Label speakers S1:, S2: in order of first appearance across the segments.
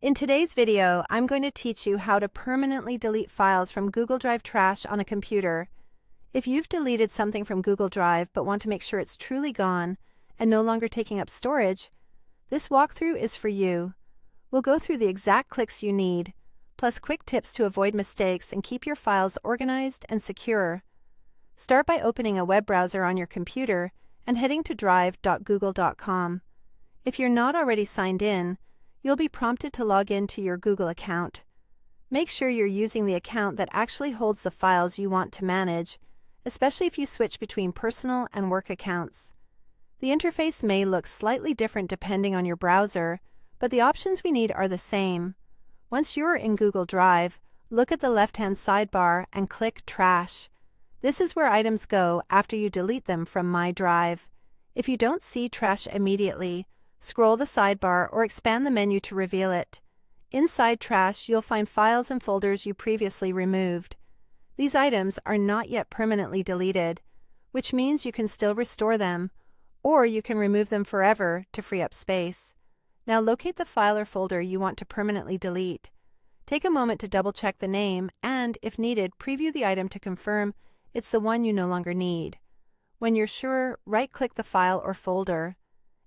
S1: In today's video, I'm going to teach you how to permanently delete files from Google Drive trash on a computer. If you've deleted something from Google Drive but want to make sure it's truly gone and no longer taking up storage, this walkthrough is for you. We'll go through the exact clicks you need, plus quick tips to avoid mistakes and keep your files organized and secure. Start by opening a web browser on your computer and heading to drive.google.com. If you're not already signed in, you'll be prompted to log in to your Google account. Make sure you're using the account that actually holds the files you want to manage, especially if you switch between personal and work accounts. The interface may look slightly different depending on your browser, but the options we need are the same. Once you're in Google Drive, look at the left-hand sidebar and click Trash. This is where items go after you delete them from My Drive. If you don't see Trash immediately, scroll the sidebar or expand the menu to reveal it. Inside Trash, you'll find files and folders you previously removed. These items are not yet permanently deleted, which means you can still restore them, or you can remove them forever to free up space. Now locate the file or folder you want to permanently delete. Take a moment to double-check the name and, if needed, preview the item to confirm it's the one you no longer need. When you're sure, right-click the file or folder.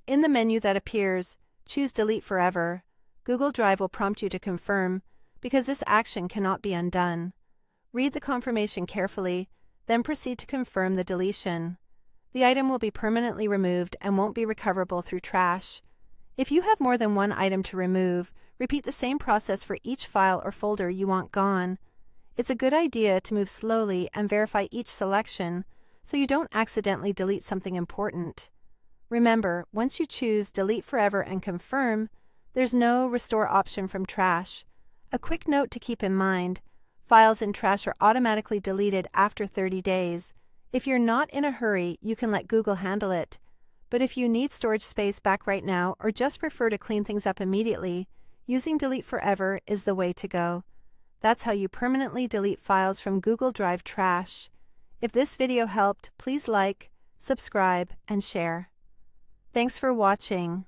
S1: In the menu that appears, choose Delete Forever. Google Drive will prompt you to confirm, because this action cannot be undone. Read the confirmation carefully, then proceed to confirm the deletion. The item will be permanently removed and won't be recoverable through Trash. If you have more than one item to remove, repeat the same process for each file or folder you want gone. It's a good idea to move slowly and verify each selection, so you don't accidentally delete something important. Remember, once you choose Delete Forever and Confirm, there's no Restore option from Trash. A quick note to keep in mind: files in Trash are automatically deleted after 30 days. If you're not in a hurry, you can let Google handle it. But if you need storage space back right now or just prefer to clean things up immediately, using Delete Forever is the way to go. That's how you permanently delete files from Google Drive trash. If this video helped, please like, subscribe, and share. Thanks for watching.